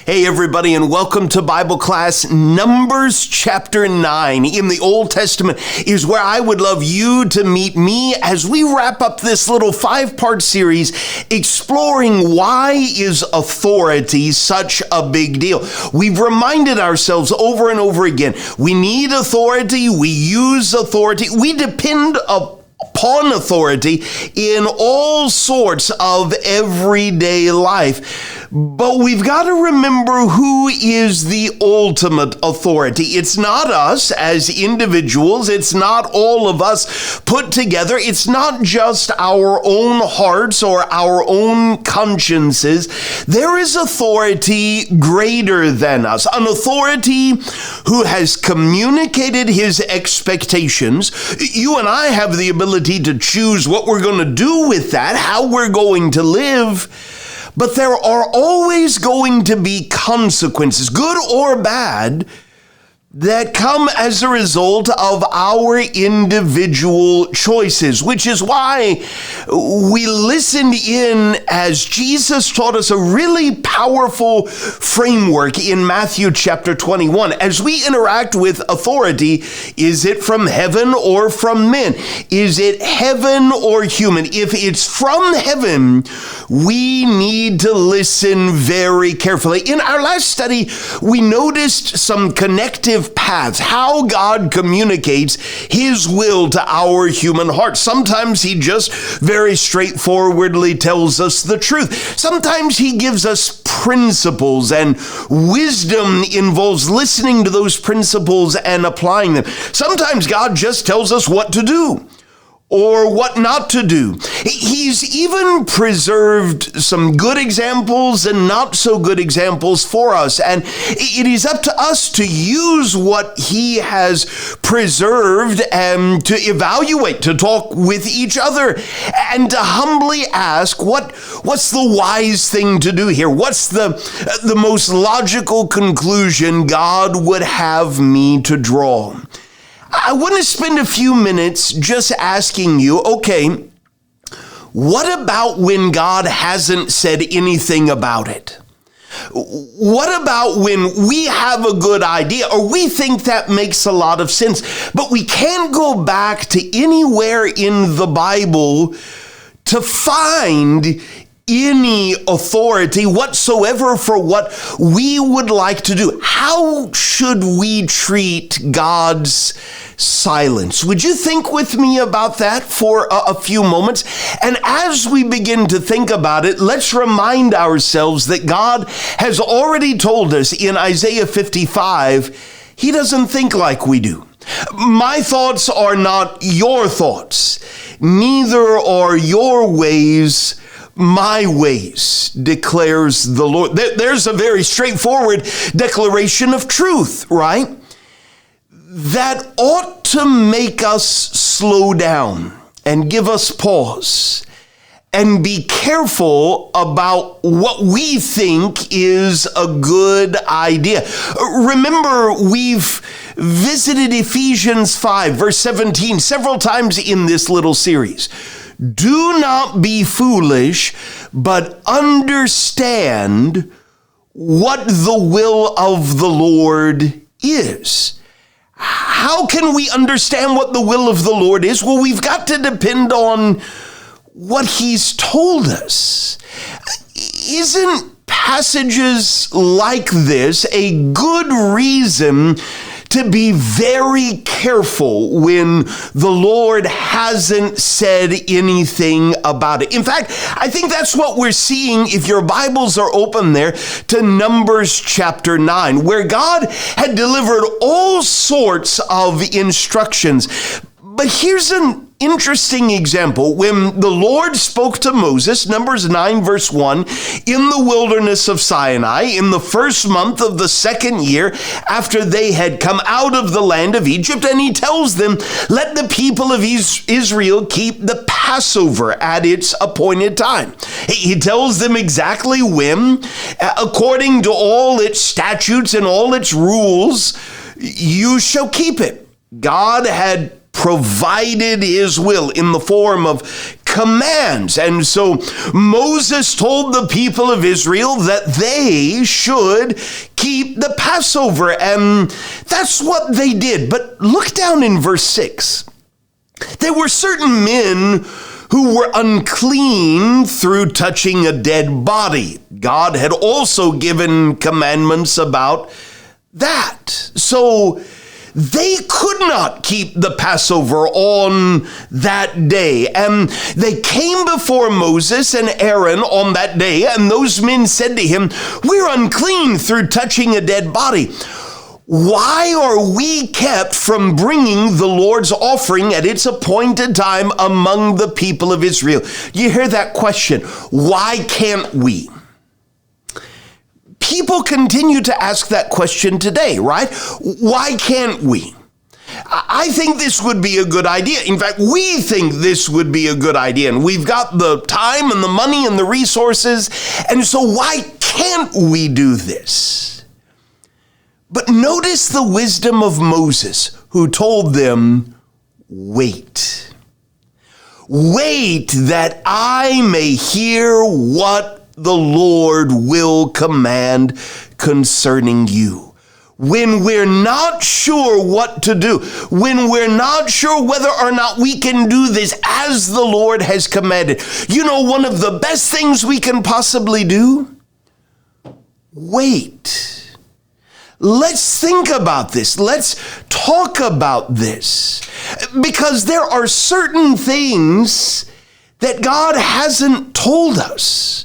Hey everybody, and welcome to Bible class. Numbers chapter 9 in the Old Testament is where I would love you to meet me as we wrap up this little 5-part series exploring why is authority such a big deal. We've reminded ourselves over and over again, we need authority, we use authority, we depend upon authority in all sorts of everyday life. But we've got to remember who is the ultimate authority. It's not us as individuals. It's not all of us put together. It's not just our own hearts or our own consciences. There is authority greater than us, an authority who has communicated his expectations. You and I have the ability to choose what we're going to do with that, how we're going to live. But there are always going to be consequences, good or bad, that come as a result of our individual choices, which is why we listened in as Jesus taught us a really powerful framework in Matthew chapter 21. As we interact with authority, is it from heaven or from men? Is it heaven or human? If it's from heaven, we need to listen very carefully. In our last study, we noticed some connective paths, how God communicates his will to our human heart. Sometimes he just very straightforwardly tells us the truth. Sometimes he gives us principles, and wisdom involves listening to those principles and applying them. Sometimes God just tells us what to do or what not to do. He's even preserved some good examples and not so good examples for us. And it is up to us to use what he has preserved and to evaluate, to talk with each other, and to humbly ask, what's the wise thing to do here? What's the most logical conclusion God would have me to draw? I want to spend a few minutes just asking you, okay, what about when God hasn't said anything about it? What about when we have a good idea or we think that makes a lot of sense, but we can't go back to anywhere in the Bible to find any authority whatsoever for what we would like to do? How should we treat God's silence? Would you think with me about that for a few moments? And as we begin to think about it, let's remind ourselves that God has already told us in Isaiah 55, he doesn't think like we do. My thoughts are not your thoughts, neither are your ways my ways, declares the Lord. There's a very straightforward declaration of truth, right? That ought to make us slow down and give us pause and be careful about what we think is a good idea. Remember, we've visited Ephesians 5, verse 17, several times in this little series. Do not be foolish, but understand what the will of the Lord is. How can we understand what the will of the Lord is? Well, we've got to depend on what he's told us. Isn't passages like this a good reason to be very careful when the Lord hasn't said anything about it? In fact, I think that's what we're seeing if your Bibles are open there to Numbers chapter 9, where God had delivered all sorts of instructions. But here's an interesting example. When the Lord spoke to Moses, Numbers 9, verse 1, in the wilderness of Sinai, in the first month of the second year after they had come out of the land of Egypt, and he tells them, let the people of Israel keep the Passover at its appointed time. He tells them exactly when, according to all its statutes and all its rules, you shall keep it. God had provided his will in the form of commands. And so Moses told the people of Israel that they should keep the Passover, and that's what they did. But look down in verse 6. There were certain men who were unclean through touching a dead body. God had also given commandments about that. So they could not keep the Passover on that day. And they came before Moses and Aaron on that day, and those men said to him, "We're unclean through touching a dead body. Why are we kept from bringing the Lord's offering at its appointed time among the people of Israel?" You hear that question? Why can't we? People continue to ask that question today, right? Why can't we? I think this would be a good idea. In fact, we think this would be a good idea. And we've got the time and the money and the resources. And so why can't we do this? But notice the wisdom of Moses, who told them, "Wait. Wait that I may hear what the Lord will command concerning you." When we're not sure what to do, when we're not sure whether or not we can do this as the Lord has commanded, you know, one of the best things we can possibly do? Wait. Let's think about this. Let's talk about this. Because there are certain things that God hasn't told us.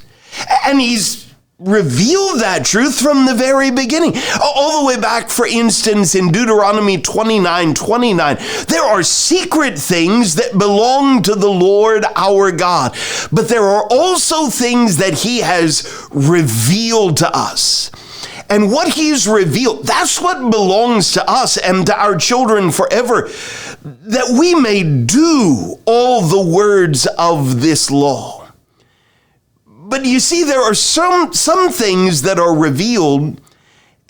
And He's revealed that truth from the very beginning. All the way back, for instance, in Deuteronomy 29:29, there are secret things that belong to the Lord our God. But there are also things that He has revealed to us. And what He's revealed, that's what belongs to us and to our children forever, that we may do all the words of this law. But you see, there are some things that are revealed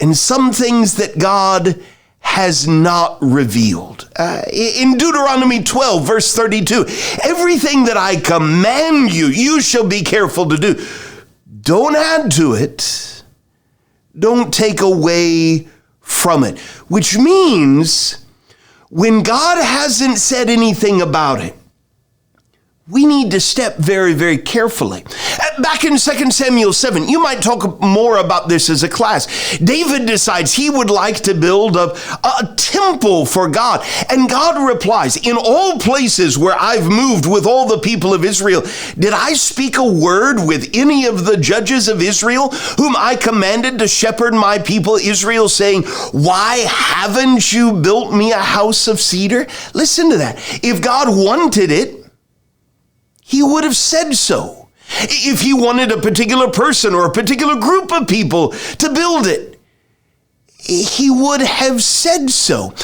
and some things that God has not revealed. In Deuteronomy 12, verse 32, "Everything that I command you, you shall be careful to do. Don't add to it. Don't take away from it." Which means when God hasn't said anything about it, we need to step very, very carefully. Back in 2 Samuel 7, you might talk more about this as a class. David decides he would like to build a temple for God. And God replies, "In all places where I've moved with all the people of Israel, did I speak a word with any of the judges of Israel, whom I commanded to shepherd my people Israel, saying, 'Why haven't you built me a house of cedar?'" Listen to that. If God wanted it, He would have said so. If He wanted a particular person or a particular group of people to build it, He would have said so.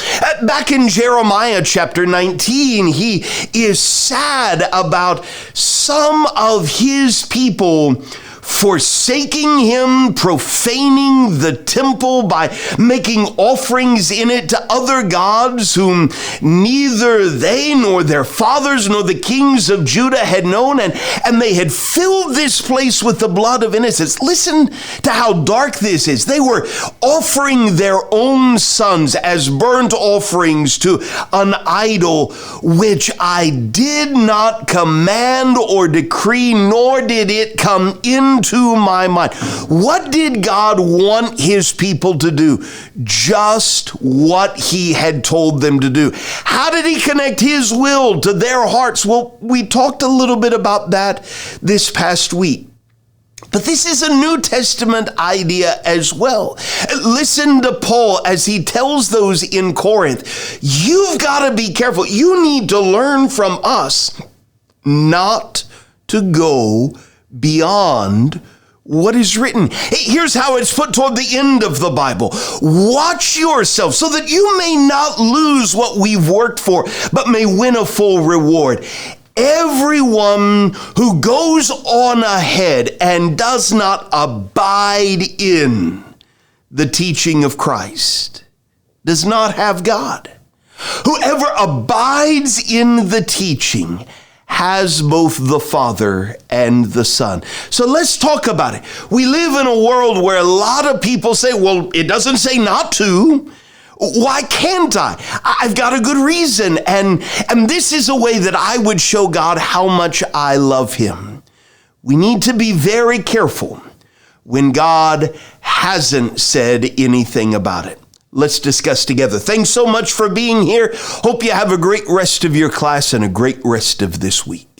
Back in Jeremiah chapter 19, He is sad about some of His people forsaking Him, profaning the temple by making offerings in it to other gods whom neither they nor their fathers nor the kings of Judah had known, and they had filled this place with the blood of innocents. Listen to how dark this is. They were offering their own sons as burnt offerings to an idol, which I did not command or decree, nor did it come into my mind. What did God want His people to do? Just what He had told them to do. How did He connect His will to their hearts? Well, we talked a little bit about that this past week. But this is a New Testament idea as well. Listen to Paul as he tells those in Corinth, you've got to be careful. You need to learn from us not to go beyond what is written. Here's how it's put toward the end of the Bible. Watch yourself so that you may not lose what we've worked for, but may win a full reward. Everyone who goes on ahead and does not abide in the teaching of Christ does not have God. Whoever abides in the teaching has both the Father and the Son. So let's talk about it. We live in a world where a lot of people say, well, it doesn't say not to. Why can't I? I've got a good reason. And this is a way that I would show God how much I love him. We need to be very careful when God hasn't said anything about it. Let's discuss together. Thanks so much for being here. Hope you have a great rest of your class and a great rest of this week.